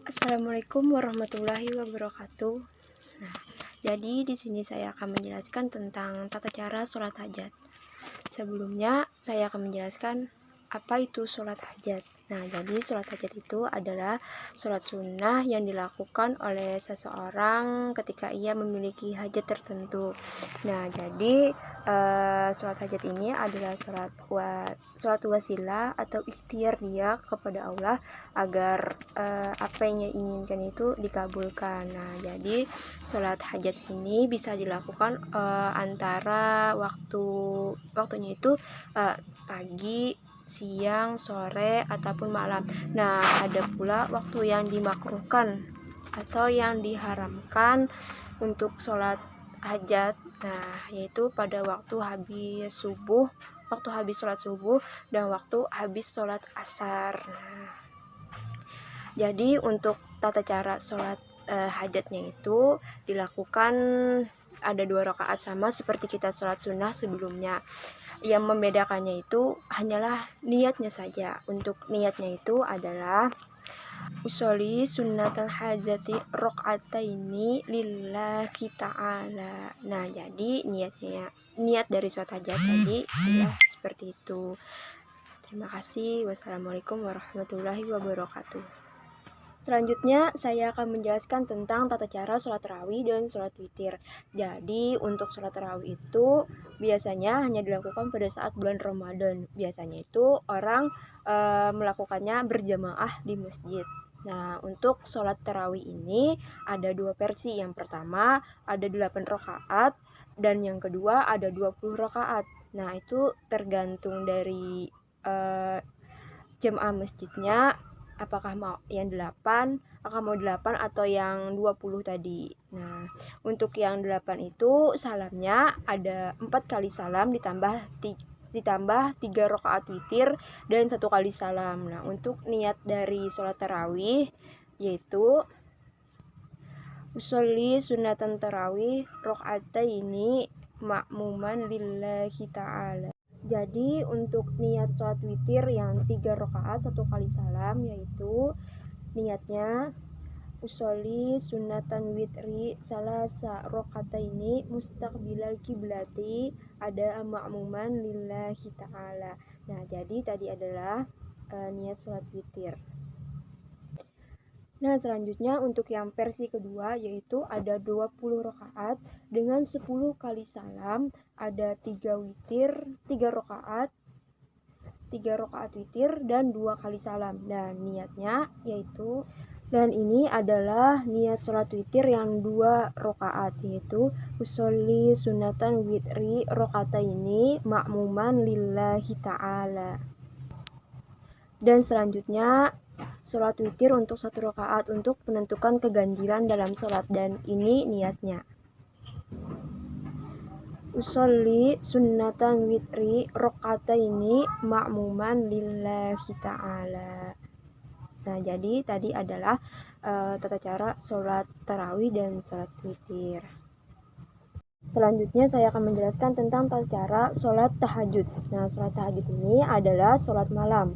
Assalamualaikum warahmatullahi wabarakatuh. Nah, jadi di sini saya akan menjelaskan tentang tata cara sholat hajat. Sebelumnya, saya akan menjelaskan apa itu sholat hajat. Nah, jadi sholat hajat itu adalah sholat sunnah yang dilakukan oleh seseorang ketika ia memiliki hajat tertentu. Nah, jadi sholat hajat ini adalah sholat wasilah atau ikhtiar dia kepada Allah agar apa yang ia inginkan itu dikabulkan. Nah, jadi sholat hajat ini bisa dilakukan antara waktunya itu pagi, siang, sore, ataupun malam. Nah, ada pula waktu yang dimakruhkan atau yang diharamkan untuk sholat hajat. Nah, yaitu pada waktu habis sholat subuh dan waktu habis sholat asar. Nah, jadi untuk tata cara sholat hajatnya itu dilakukan ada 2 rakaat sama seperti kita sholat sunnah sebelumnya. Yang membedakannya itu hanyalah niatnya saja. Untuk niatnya itu adalah usolli sunnatal hajati rakaataini lillahi ta'ala. Nah, jadi niat dari sholat hajat tadi adalah seperti itu. Terima kasih. Wassalamualaikum warahmatullahi wabarakatuh. Selanjutnya, saya akan menjelaskan tentang tata cara sholat tarawih dan sholat witir. Jadi, untuk sholat tarawih itu biasanya hanya dilakukan pada saat bulan Ramadan. Biasanya itu orang melakukannya berjamaah di masjid. Nah, untuk sholat tarawih ini ada 2 versi. Yang pertama ada 8 rakaat dan yang kedua ada 20 rakaat. Nah, itu tergantung dari jamaah masjidnya, apakah mau yang 8 atau yang 20 tadi. Nah, untuk yang 8 itu salamnya ada 4 kali salam ditambah 3 rakaat witir dan 1 kali salam. Nah, untuk niat dari sholat tarawih yaitu usolli sunatan tarawih rakaataini ma'muman lillahi ta'ala. Jadi untuk niat sholat witir yang 3 rakaat 1 kali salam yaitu niatnya usolli sunatan witri salasa rakaataini mustaqbilal kiblati ada ma'muman lillahi ta'ala. Nah, jadi tadi adalah niat sholat witir. Nah, selanjutnya untuk yang versi kedua yaitu ada 20 rakaat dengan 10 kali salam, ada 3 rakaat witir dan 2 kali salam. Dan niatnya yaitu ini adalah niat sholat witir yang 2 rakaat yaitu usolli sunatan witri rakaataini ma'muman lillahi ta'ala. Dan selanjutnya sholat witir untuk 1 rakaat untuk menentukan keganjilan dalam sholat, dan ini niatnya usolli sunnatan witri rakaataini ma'muman lillahi ta'ala. Nah, jadi tadi adalah tata cara sholat tarawih dan sholat witir. Selanjutnya saya akan menjelaskan tentang tata cara sholat tahajud. Nah, sholat tahajud ini adalah sholat malam.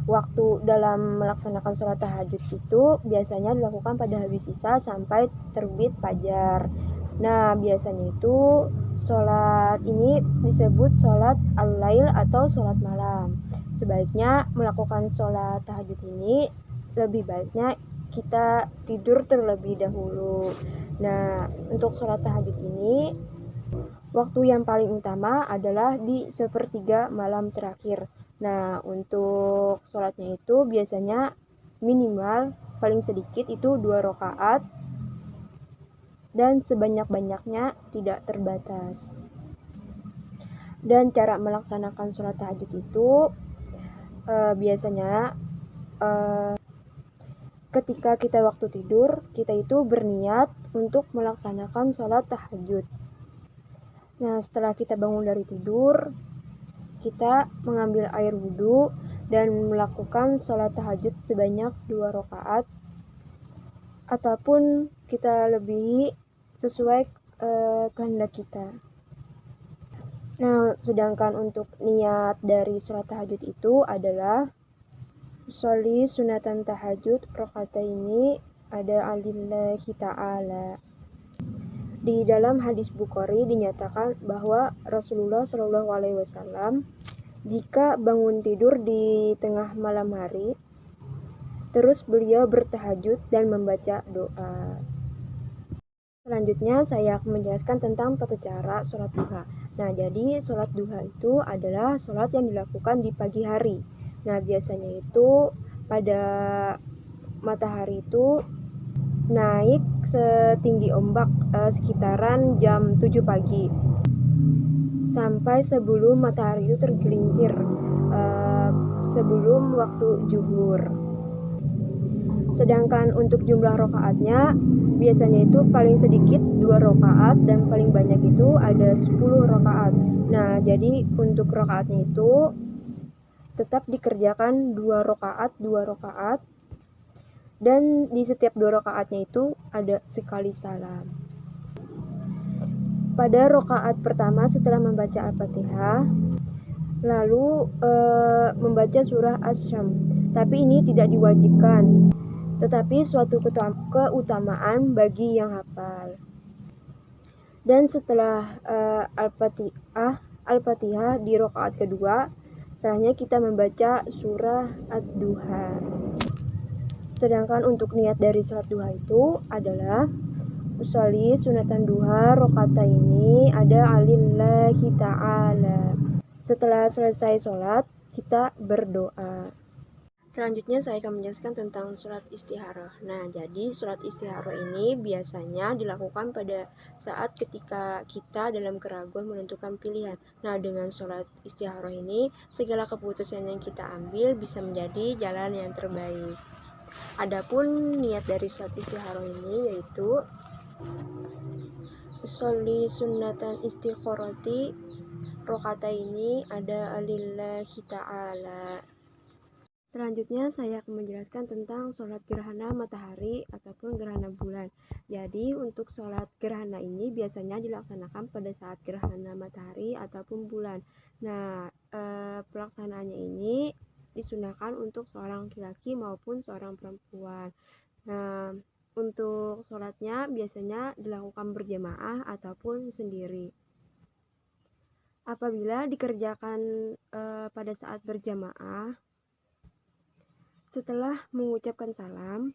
Waktu dalam melaksanakan sholat tahajud itu biasanya dilakukan pada habis isya sampai terbit fajar. Nah, biasanya itu sholat ini disebut sholat al-lail atau sholat malam. Sebaiknya melakukan sholat tahajud ini lebih baiknya kita tidur terlebih dahulu. Nah, untuk sholat tahajud ini waktu yang paling utama adalah di sepertiga malam terakhir. Nah, untuk sholatnya itu biasanya minimal paling sedikit itu 2 rakaat dan sebanyak-banyaknya tidak terbatas. Dan cara melaksanakan sholat tahajud itu biasanya ketika kita waktu tidur, kita itu berniat untuk melaksanakan sholat tahajud. Nah, setelah kita bangun dari tidur, kita mengambil air wudhu dan melakukan sholat tahajud sebanyak 2 rakaat ataupun kita lebihi sesuai kehendak kita. Nah, sedangkan untuk niat dari sholat tahajud itu adalah Sholli sunatan tahajud ini ada alillahi ta'ala. Di dalam hadis Bukhari dinyatakan bahwa Rasulullah Shallallahu Alaihi Wasallam jika bangun tidur di tengah malam hari, terus beliau bertahajud dan membaca doa. Selanjutnya saya akan menjelaskan tentang tata cara sholat duha. Nah, jadi sholat duha itu adalah sholat yang dilakukan di pagi hari. Nah, biasanya itu pada matahari itu naik setinggi ombak sekitaran jam 7 pagi sampai sebelum matahari itu tergelincir sebelum waktu zuhur. Sedangkan untuk jumlah rakaatnya biasanya itu paling sedikit 2 rakaat dan paling banyak itu ada 10 rakaat. Nah, jadi untuk rakaatnya itu tetap dikerjakan 2 rakaat dan di setiap 2 rakaatnya itu ada sekali salam. Pada rakaat pertama setelah membaca Al-Fatihah, lalu membaca surah Asy-Syams. Tapi ini tidak diwajibkan, tetapi suatu keutamaan bagi yang hafal. Dan setelah Al-Fatihah di rakaat kedua, setelahnya kita membaca surah Ad-Duha. Sedangkan untuk niat dari sholat duha itu adalah usolli sunatan duha ini ada alillahi ta'ala. Setelah selesai sholat, kita berdoa. Selanjutnya saya akan menjelaskan tentang sholat istikharah. Nah, jadi sholat istikharah ini biasanya dilakukan pada saat ketika kita dalam keraguan menentukan pilihan. Nah, dengan sholat istikharah ini, segala keputusan yang kita ambil bisa menjadi jalan yang terbaik. Adapun niat dari sholat istikharah ini yaitu sholli sunnatan istikharati ini ada alillahi ta'ala. Selanjutnya saya akan menjelaskan tentang sholat gerhana matahari ataupun gerhana bulan. Jadi untuk sholat gerhana ini biasanya dilaksanakan pada saat gerhana matahari ataupun bulan. Nah, pelaksanaannya ini disunahkan untuk seorang laki-laki maupun seorang perempuan. Nah, untuk sholatnya biasanya dilakukan berjamaah ataupun sendiri. Apabila dikerjakan pada saat berjamaah, setelah mengucapkan salam,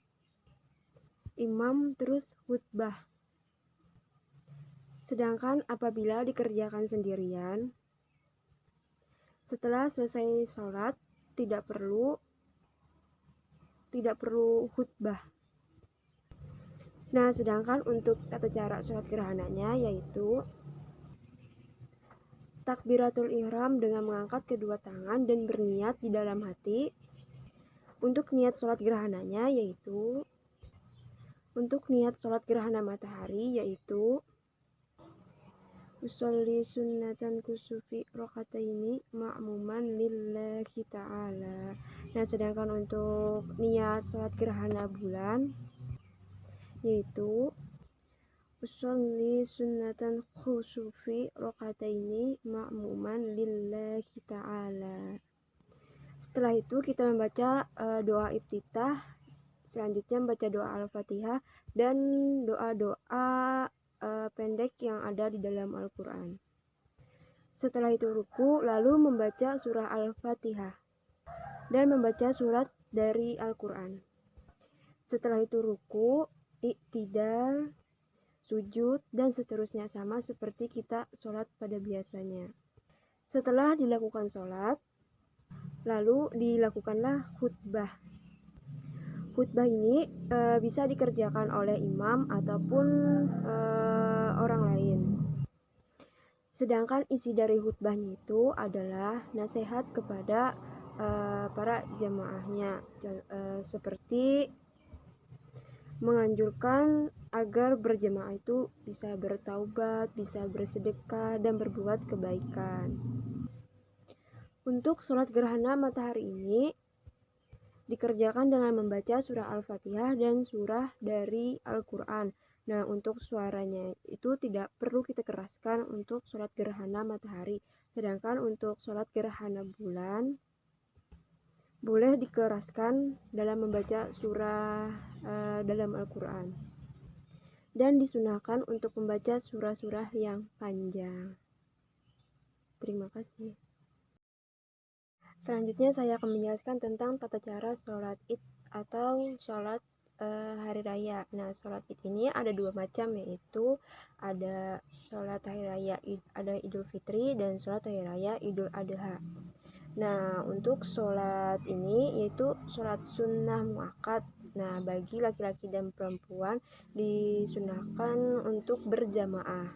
imam terus khutbah. Sedangkan apabila dikerjakan sendirian, setelah selesai sholat tidak perlu khutbah. Nah, sedangkan untuk tata cara sholat gerhananya yaitu takbiratul ihram dengan mengangkat kedua tangan dan berniat di dalam hati. Untuk niat sholat gerhananya yaitu untuk niat sholat gerhana matahari yaitu usolli sunnatan kusufi ini ma'muman lillahi ta'ala. Nah, sedangkan untuk niat sholat gerhana bulan yaitu usolli sunnatan kusufi ini ma'muman lillahi ta'ala. Setelah itu kita membaca doa iftitah, selanjutnya membaca doa Al-Fatihah dan doa-doa pendek yang ada di dalam Al-Quran. Setelah itu ruku, lalu membaca surah Al-Fatihah dan membaca surat dari Al-Quran. Setelah itu ruku, iktidal, sujud, dan seterusnya sama seperti kita sholat pada biasanya. Setelah dilakukan sholat, lalu dilakukanlah khutbah. Khutbah ini bisa dikerjakan oleh imam ataupun orang lain. Sedangkan isi dari khutbahnya itu adalah nasihat kepada para jamaahnya, seperti menganjurkan agar berjamaah itu bisa bertaubat, bisa bersedekah, dan berbuat kebaikan. Untuk sholat gerhana matahari ini dikerjakan dengan membaca surah Al-Fatihah dan surah dari Al-Quran. Nah, untuk suaranya itu tidak perlu kita keraskan untuk sholat gerhana matahari. Sedangkan untuk sholat gerhana bulan boleh dikeraskan dalam membaca surah dalam Al-Quran, dan disunahkan untuk membaca surah-surah yang panjang. Terima kasih. Selanjutnya saya akan menjelaskan tentang tata cara sholat Id atau sholat hari raya. Nah, sholat Id ini ada dua macam, yaitu ada sholat hari raya ada Idul Fitri dan sholat hari raya Idul Adha. Nah, untuk sholat ini yaitu sholat sunnah muakkad. Nah, bagi laki-laki dan perempuan disunahkan untuk berjamaah.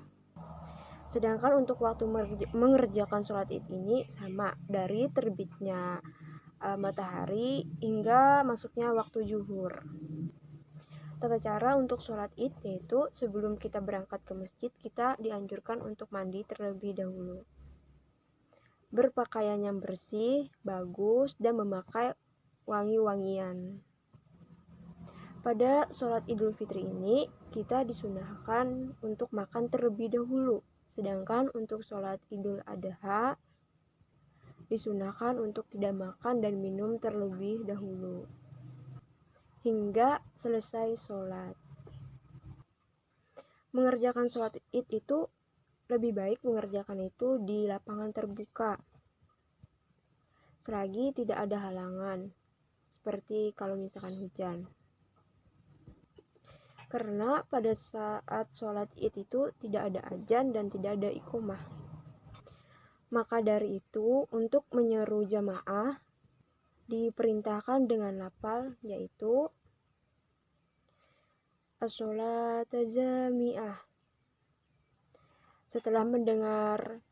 Sedangkan untuk waktu mengerjakan sholat Id ini sama, dari terbitnya matahari hingga masuknya waktu zuhur. Tata cara untuk sholat Id yaitu sebelum kita berangkat ke masjid, kita dianjurkan untuk mandi terlebih dahulu, berpakaian yang bersih, bagus, dan memakai wangi-wangian. Pada sholat Idul Fitri ini, kita disunahkan untuk makan terlebih dahulu. Sedangkan untuk sholat Idul Adha, disunahkan untuk tidak makan dan minum terlebih dahulu hingga selesai sholat. Mengerjakan sholat Id itu lebih baik mengerjakan itu di lapangan terbuka, selagi tidak ada halangan, seperti kalau misalkan hujan. Karena pada saat sholat Id itu tidak ada adzan dan tidak ada iqomah. Maka dari itu, untuk menyeru jamaah diperintahkan dengan lafal, yaitu as-sholat jami'ah. Setelah mendengar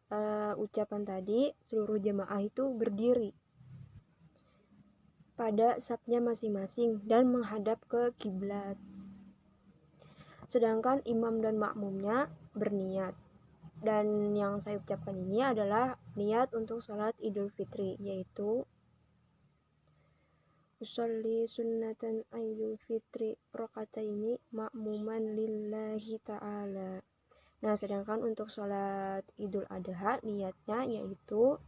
ucapan tadi, seluruh jamaah itu berdiri pada safnya masing-masing dan menghadap ke kiblat. Sedangkan imam dan makmumnya berniat. Dan yang saya ucapkan ini adalah niat untuk sholat Idul Fitri, yaitu usolli sunnatan Idul Fitri rokataini makmuman lillahi ta'ala. Nah, sedangkan untuk sholat Idul Adha niatnya yaitu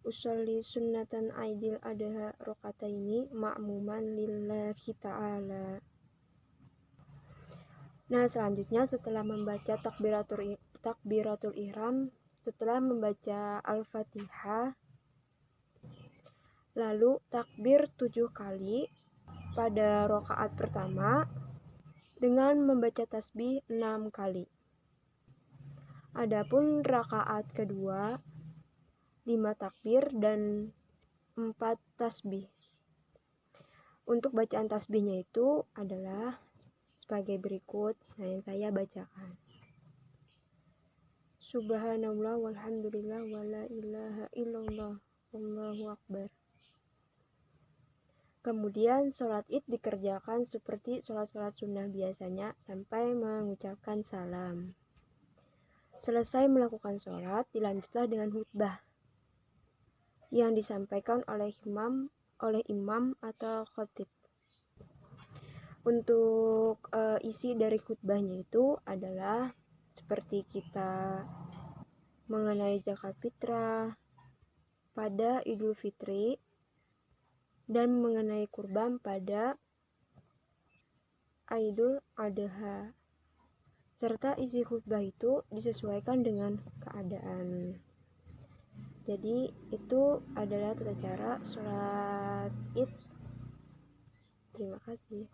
usolli sunnatan Idul Adha rokataini makmuman lillahi ta'ala. Nah, selanjutnya setelah membaca takbiratul ihram, setelah membaca Al-Fatihah, lalu takbir 7 kali pada rakaat pertama dengan membaca tasbih 6 kali. Adapun rakaat kedua 5 takbir dan 4 tasbih. Untuk bacaan tasbihnya itu adalah sebagai berikut. Nah, yang saya bacakan: Subhanallah walhamdulillah wala ilaha illallah wallahu akbar. Kemudian sholat Id dikerjakan seperti sholat-sholat sunnah biasanya sampai mengucapkan salam. Selesai melakukan sholat, dilanjutlah dengan khutbah yang disampaikan oleh imam atau khatib. Untuk isi dari khutbahnya itu adalah seperti kita mengenai zakat fitrah pada Idul Fitri dan mengenai kurban pada Idul Adha, serta isi khutbah itu disesuaikan dengan keadaan. Jadi itu adalah tata cara sholat Id. Terima kasih.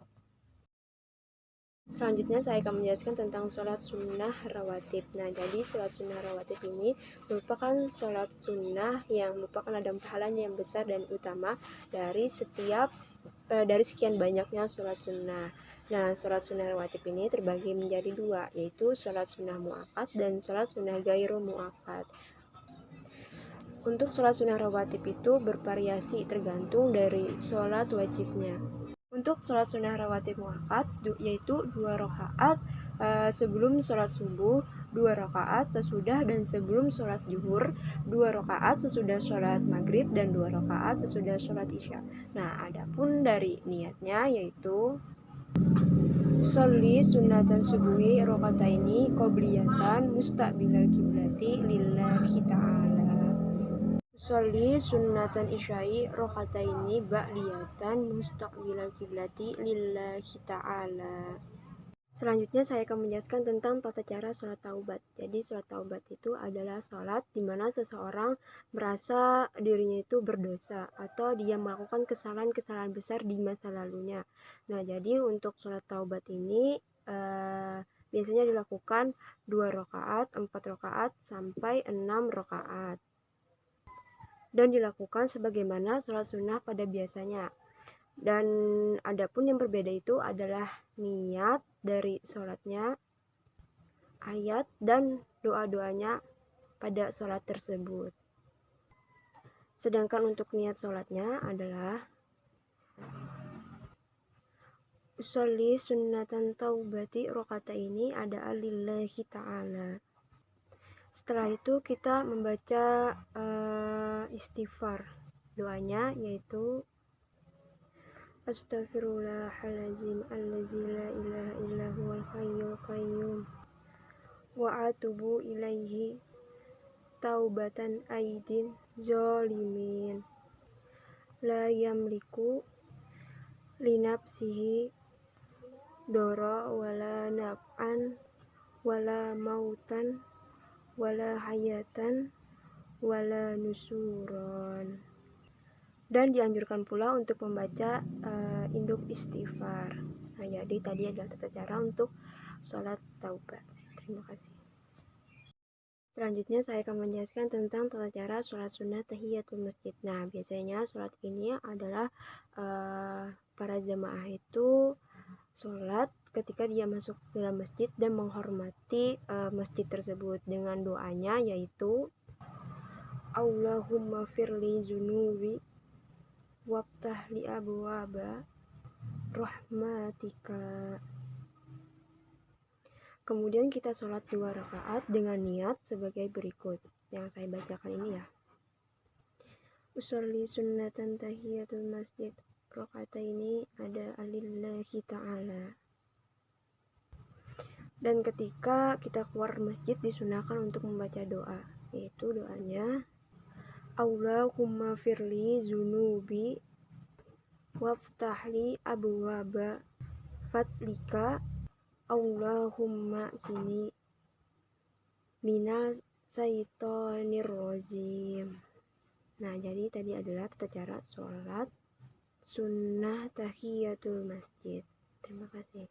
Selanjutnya saya akan menjelaskan tentang sholat sunnah rawatib. Nah, jadi sholat sunnah rawatib ini merupakan sholat sunnah yang merupakan ladang pahalanya yang besar dan utama dari sekian banyaknya sholat sunnah. Nah, sholat sunnah rawatib ini terbagi menjadi dua, yaitu sholat sunnah muakkad dan sholat sunnah gairu muakkad. Untuk sholat sunnah rawatib itu bervariasi tergantung dari sholat wajibnya. Untuk sholat sunnah rawatib muakkad yaitu 2 rakaat sebelum sholat subuh, 2 rakaat sesudah dan sebelum sholat zuhur, 2 rakaat sesudah sholat maghrib, dan 2 rakaat sesudah sholat isya. Nah, adapun dari niatnya yaitu sholli sunnatan subuhi rokataini qobliyatan mustaqbilal kiblati lillahi ta'ala. Sholli sunnatan isya'i rokataini ba'diyatan mustaqbilal kiblati lillahi ta'ala. Selanjutnya saya akan menjelaskan tentang tata cara sholat taubat. Jadi sholat taubat itu adalah sholat di mana seseorang merasa dirinya itu berdosa atau dia melakukan kesalahan-kesalahan besar di masa lalunya. Nah, jadi untuk sholat taubat ini biasanya dilakukan 2 rakaat, 4 rakaat, sampai 6 rakaat. Dan dilakukan sebagaimana sholat sunnah pada biasanya. Dan adapun yang berbeda itu adalah niat dari sholatnya, ayat, dan doa-doanya pada sholat tersebut. Sedangkan untuk niat sholatnya adalah usolli sunnatan taubati rokata ini ada lillahi ta'ala. Setelah itu kita membaca istighfar. Doanya yaitu Astaghfirullahaladzim allazi la ilaha illa huwal hayyul qayyum wa atubu ilaihi taubatan aidin zolimin la yamliku linapsihi dora wala naf'an wala mautan wala hayatan wala nusuron. Dan dianjurkan pula untuk membaca induk istighfar. Nah, jadi tadi adalah tata cara untuk sholat taubat. Terima kasih. Selanjutnya saya akan menjelaskan tentang tata cara sholat sunnah tahiyatul masjid. Nah, biasanya sholat ini adalah para jamaah itu sholat ketika dia masuk ke dalam masjid dan menghormati masjid tersebut dengan doanya yaitu Allahumma firli zunubi waftah li abwaba rahmatika. Kemudian kita sholat 2 rakaat dengan niat sebagai berikut yang saya bacakan ini ya. Usolli sunnatan tahiyatul masjid rakaat ini ada alillahi ta'ala. Dan ketika kita keluar masjid disunahkan untuk membaca doa, yaitu doanya Allahumma firli zunubi waftahli abwaba fadlika Allahumma sini minal syaitonir rajim. Nah, jadi tadi adalah tata cara sholat sunnah tahiyatul masjid. Terima kasih.